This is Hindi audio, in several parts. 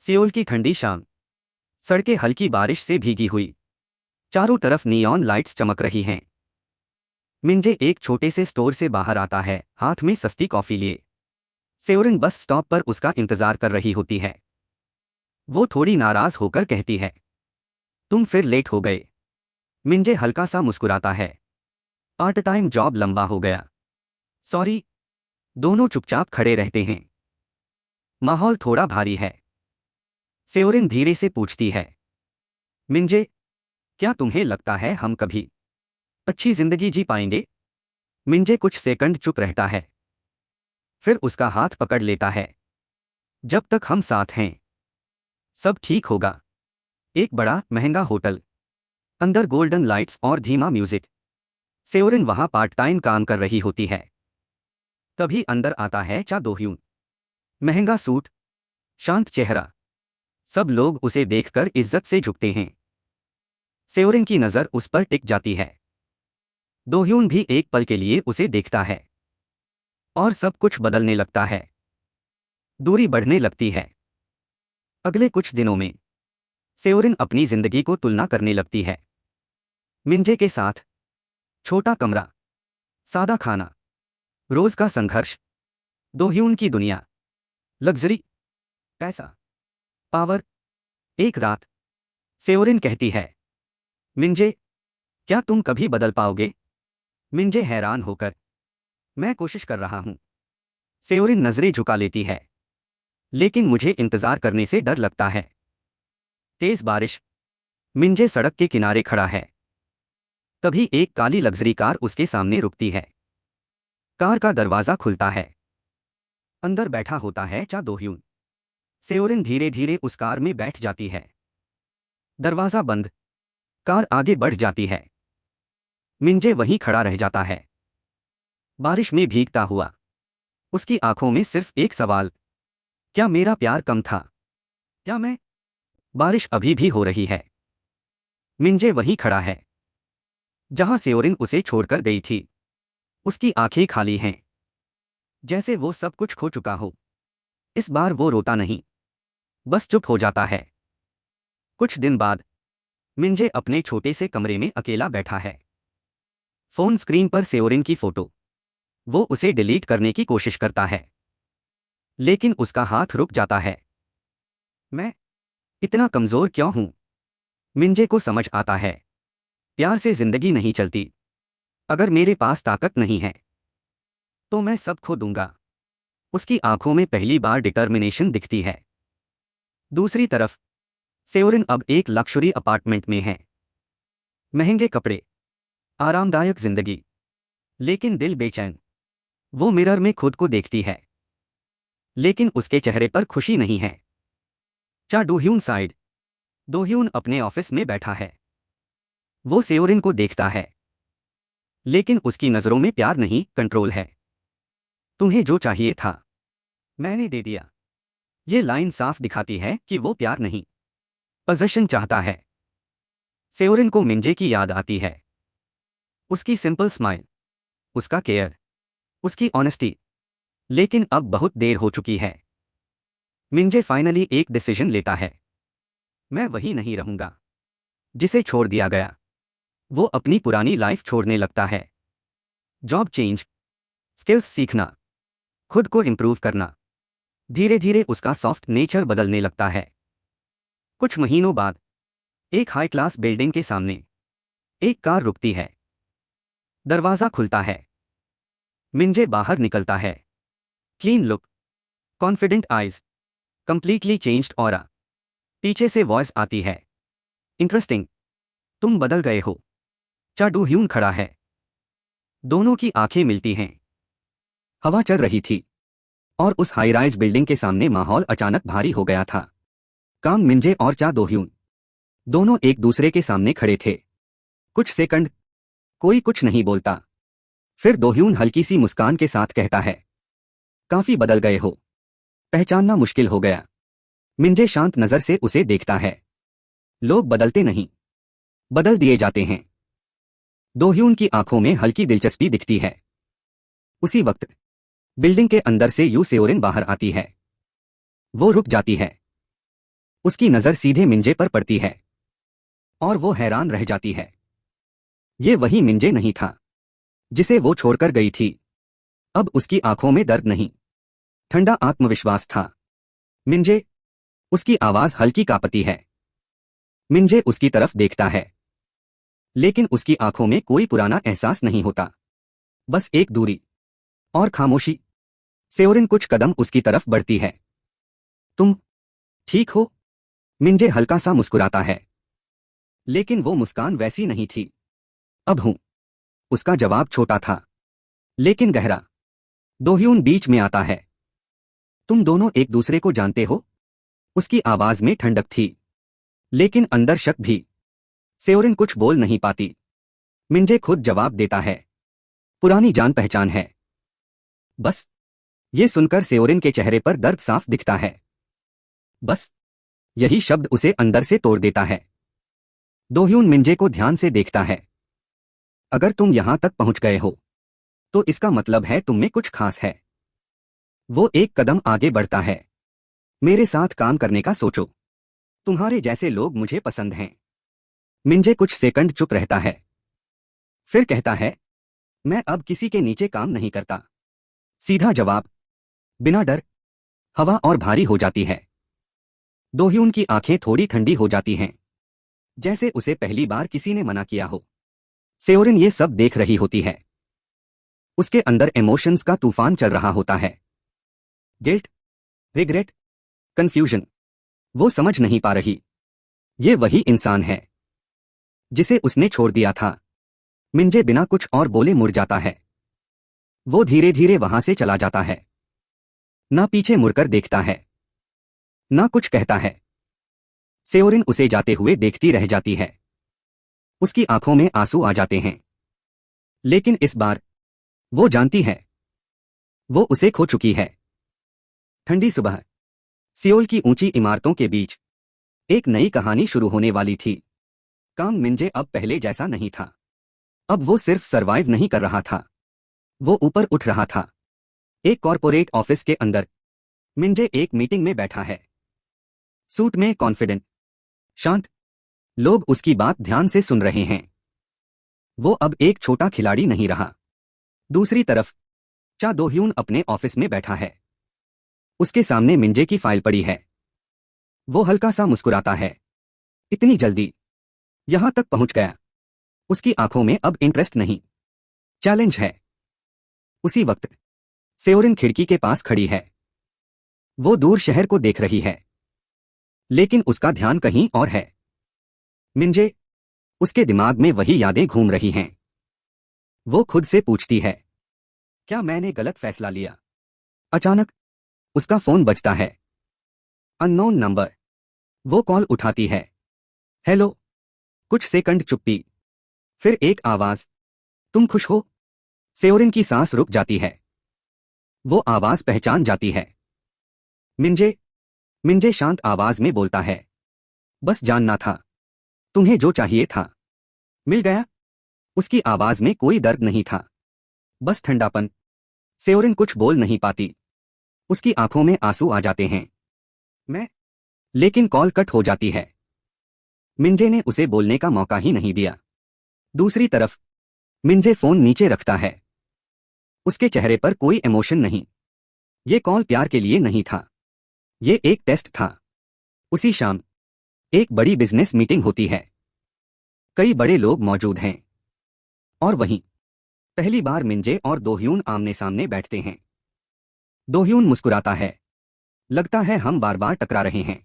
सियोल की ठंडी शाम। सड़कें हल्की बारिश से भीगी हुई। चारों तरफ नियॉन लाइट्स चमक रही हैं। मिंजे एक छोटे से स्टोर से बाहर आता है, हाथ में सस्ती कॉफी लिए। सेओरिन बस स्टॉप पर उसका इंतजार कर रही होती है। वो थोड़ी नाराज होकर कहती है, तुम फिर लेट हो गए। मिंजे हल्का सा मुस्कुराता है। पार्ट टाइम जॉब लंबा हो गया। सॉरी। दोनों चुपचाप खड़े रहते हैं। माहौल थोड़ा भारी है। सेओरिन धीरे से पूछती है, मिंजे, क्या तुम्हें लगता है हम कभी अच्छी जिंदगी जी पाएंगे? मिंजे कुछ सेकंड चुप रहता है। फिर उसका हाथ पकड़ लेता है। जब तक हम साथ हैं सब ठीक होगा। एक बड़ा महंगा होटल, अंदर गोल्डन लाइट्स और धीमा म्यूजिक। सेओरिन वहां पार्ट टाइम काम कर रही होती है। तभी अंदर आता है चा दोह्यून। महंगा सूट, शांत चेहरा। सब लोग उसे देखकर इज्जत से झुकते हैं। सेओरिन की नजर उस पर टिक जाती है। दोह्यून भी एक पल के लिए उसे देखता है और सब कुछ बदलने लगता है। दूरी बढ़ने लगती है। अगले कुछ दिनों में सेओरिन अपनी जिंदगी को तुलना करने लगती है। मिंजे के साथ छोटा कमरा, सादा खाना, रोज का संघर्ष। दोह्यून की दुनिया, लग्जरी, पैसा, पावर। एक रात सेओरिन कहती है, मिंजे, क्या तुम कभी बदल पाओगे? मिंजे हैरान होकर, मैं कोशिश कर रहा हूं। सेओरिन नजरें झुका लेती है, लेकिन मुझे इंतजार करने से डर लगता है। तेज बारिश। मिंजे सड़क के किनारे खड़ा है। तभी एक काली लग्जरी कार उसके सामने रुकती है। कार का दरवाजा खुलता है। अंदर बैठा होता है चा दोह्यून। सेओरिन धीरे धीरे उस कार में बैठ जाती है। दरवाजा बंद। कार आगे बढ़ जाती है। मिंजे वहीं खड़ा रह जाता है, बारिश में भीगता हुआ। उसकी आंखों में सिर्फ एक सवाल, क्या मेरा प्यार कम था? क्या मैं? बारिश अभी भी हो रही है। मिंजे वहीं खड़ा है जहां सेओरिन उसे छोड़कर गई थी। उसकी आंखें खाली हैं, जैसे वो सब कुछ खो चुका हो। इस बार वो रोता नहीं, बस चुप हो जाता है। कुछ दिन बाद मिंजे अपने छोटे से कमरे में अकेला बैठा है। फोन स्क्रीन पर सेओरिन की फोटो। वो उसे डिलीट करने की कोशिश करता है, लेकिन उसका हाथ रुक जाता है। मैं इतना कमजोर क्यों हूं? मिंजे को समझ आता है, प्यार से जिंदगी नहीं चलती। अगर मेरे पास ताकत नहीं है तो मैं सब खो दूंगा। उसकी आंखों में पहली बार डिटर्मिनेशन दिखती है। दूसरी तरफ सेओरिन अब एक लक्सुरी अपार्टमेंट में है। महंगे कपड़े, आरामदायक जिंदगी, लेकिन दिल बेचैन। वो मिरर में खुद को देखती है, लेकिन उसके चेहरे पर खुशी नहीं है। चा दोह्यून साइड। दोह्यून अपने ऑफिस में बैठा है। वो सेओरिन को देखता है, लेकिन उसकी नजरों में प्यार नहीं, कंट्रोल है। तुम्हें जो चाहिए था मैंने दे दिया। ये लाइन साफ दिखाती है कि वो प्यार नहीं, पोजीशन चाहता है। सेओरिन को मिंजे की याद आती है। उसकी सिंपल स्माइल, उसका केयर, उसकी ऑनेस्टी। लेकिन अब बहुत देर हो चुकी है। मिंजे फाइनली एक डिसीजन लेता है। मैं वही नहीं रहूंगा जिसे छोड़ दिया गया। वो अपनी पुरानी लाइफ छोड़ने लगता है। जॉब चेंज, स्किल्स सीखना, खुद को इंप्रूव करना। धीरे धीरे उसका सॉफ्ट नेचर बदलने लगता है। कुछ महीनों बाद एक हाई क्लास बिल्डिंग के सामने एक कार रुकती है। दरवाजा खुलता है। मिंजे बाहर निकलता है। Clean look, confident eyes, completely changed aura. पीछे से वॉइस आती है, इंटरेस्टिंग, तुम बदल गए हो। चा दोह्यून खड़ा है। दोनों की आंखें मिलती हैं। हवा चल रही थी और उस हाई राइज बिल्डिंग के सामने माहौल अचानक भारी हो गया था। काम मिंजे और चा दोह्यून दोनों एक दूसरे के सामने खड़े थे। कुछ सेकंड कोई कुछ नहीं बोलता। फिर दोह्यून हल्की सी मुस्कान के साथ कहता है, काफी बदल गए हो, पहचानना मुश्किल हो गया। मिंजे शांत नजर से उसे देखता है। लोग बदलते नहीं, बदल दिए जाते हैं। दोह्यून की आंखों में हल्की दिलचस्पी दिखती है। उसी वक्त बिल्डिंग के अंदर से यू सेओरिन बाहर आती है। वो रुक जाती है। उसकी नजर सीधे मिंजे पर पड़ती है और वो हैरान रह जाती है। ये वही मिंजे नहीं था जिसे वो छोड़कर गई थी। अब उसकी आंखों में दर्द नहीं, ठंडा आत्मविश्वास था। मिंजे, उसकी आवाज हल्की कांपती है। मिंजे उसकी तरफ देखता है, लेकिन उसकी आंखों में कोई पुराना एहसास नहीं होता, बस एक दूरी और खामोशी। सेओरिन कुछ कदम उसकी तरफ बढ़ती है। तुम ठीक हो? मिंजे हल्का सा मुस्कुराता है, लेकिन वो मुस्कान वैसी नहीं थी। अब हूं। उसका जवाब छोटा था, लेकिन गहरा। दोह्यून बीच में आता है। तुम दोनों एक दूसरे को जानते हो? उसकी आवाज में ठंडक थी, लेकिन अंदर शक भी। सेओरिन कुछ बोल नहीं पाती। मिंजे खुद जवाब देता है, पुरानी जान पहचान है। बस। ये सुनकर सेओरिन के चेहरे पर दर्द साफ दिखता है। बस। यही शब्द उसे अंदर से तोड़ देता है। दोह्यून मिंजे को ध्यान से देखता है। अगर तुम यहां तक पहुंच गए हो, तो इसका मतलब है तुम में कुछ खास है। वो एक कदम आगे बढ़ता है। मेरे साथ काम करने का सोचो। तुम्हारे जैसे लोग मुझे पसंद हैं। मिंजे कुछ सेकंड चुप रहता है, फिर कहता है, मैं अब किसी के नीचे काम नहीं करता। सीधा जवाब, बिना डर। हवा और भारी हो जाती है। दोह्यून की आंखें थोड़ी ठंडी हो जाती हैं, जैसे उसे पहली बार किसी ने मना किया हो। सेओरिन ये सब देख रही होती है। उसके अंदर इमोशंस का तूफान चल रहा होता है। Guilt, regret, confusion. वो समझ नहीं पा रही। ये वही इंसान है जिसे उसने छोड़ दिया था। मिंजे बिना कुछ और बोले मुड़ जाता है। वो धीरे धीरे वहां से चला जाता है। ना पीछे मुड़कर देखता है, ना कुछ कहता है। सेओरिन उसे जाते हुए देखती रह जाती है। उसकी आंखों में आंसू आ जाते हैं। लेकिन इस बार वो जानती है, वो उसे खो चुकी है। ठंडी सुबह, सियोल की ऊंची इमारतों के बीच एक नई कहानी शुरू होने वाली थी। काम मिंजे अब पहले जैसा नहीं था। अब वो सिर्फ सरवाइव नहीं कर रहा था, वो ऊपर उठ रहा था। एक कॉर्पोरेट ऑफिस के अंदर मिंजे एक मीटिंग में बैठा है। सूट में, कॉन्फिडेंट, शांत। लोग उसकी बात ध्यान से सुन रहे हैं। वो अब एक छोटा खिलाड़ी नहीं रहा। दूसरी तरफ चा दोह्यून अपने ऑफिस में बैठा है। उसके सामने मिंजे की फाइल पड़ी है। वो हल्का सा मुस्कुराता है। इतनी जल्दी यहां तक पहुंच गया। उसकी आंखों में अब इंटरेस्ट नहीं, चैलेंज है। उसी वक्त सेओरिन खिड़की के पास खड़ी है। वो दूर शहर को देख रही है, लेकिन उसका ध्यान कहीं और है। मिंजे, उसके दिमाग में वही यादें घूम रही हैं। वो खुद से पूछती है, क्या मैंने गलत फैसला लिया? अचानक उसका फोन बजता है। Unknown number. वो कॉल उठाती है। हेलो। कुछ सेकंड चुप्पी, फिर एक आवाज, तुम खुश हो? सेओरिन की सांस रुक जाती है। वो आवाज पहचान जाती है। मिंजे। मिंजे शांत आवाज में बोलता है, बस जानना था, तुम्हें जो चाहिए था मिल गया? उसकी आवाज में कोई दर्द नहीं था, बस ठंडापन। सेओरिन कुछ बोल नहीं पाती। उसकी आंखों में आंसू आ जाते हैं। मैं। लेकिन कॉल कट हो जाती है। मिंजे ने उसे बोलने का मौका ही नहीं दिया। दूसरी तरफ मिंजे फोन नीचे रखता है। उसके चेहरे पर कोई इमोशन नहीं। ये कॉल प्यार के लिए नहीं था, ये एक टेस्ट था। उसी शाम एक बड़ी बिजनेस मीटिंग होती है। कई बड़े लोग मौजूद हैं। और वहीं पहली बार मिंजे और दोह्यून आमने सामने बैठते हैं। दोह्यून मुस्कुराता है। लगता है हम बार बार टकरा रहे हैं।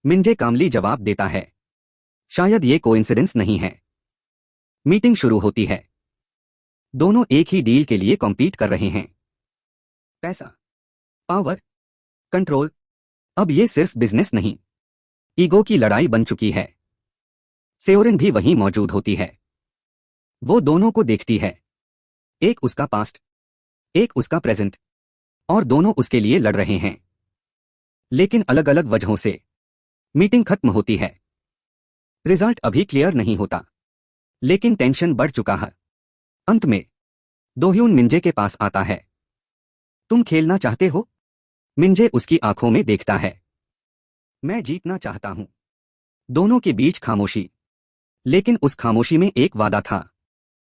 मिंजे कामली जवाब देता है, शायद ये कोइंसिडेंस नहीं है। मीटिंग शुरू होती है। दोनों एक ही डील के लिए कॉम्पीट कर रहे हैं। पैसा, पावर, कंट्रोल। अब ये सिर्फ बिजनेस नहीं, ईगो की लड़ाई बन चुकी है। सेओरिन भी वहीं मौजूद होती है। वो दोनों को देखती है। एक उसका पास्ट, एक उसका प्रेजेंट, और दोनों उसके लिए लड़ रहे हैं, लेकिन अलग अलग वजहों से। मीटिंग खत्म होती है। रिजल्ट अभी क्लियर नहीं होता, लेकिन टेंशन बढ़ चुका है। अंत में दोह्यून मिंजे के पास आता है। तुम खेलना चाहते हो? मिंजे उसकी आंखों में देखता है। मैं जीतना चाहता हूं। दोनों के बीच खामोशी। लेकिन उस खामोशी में एक वादा था।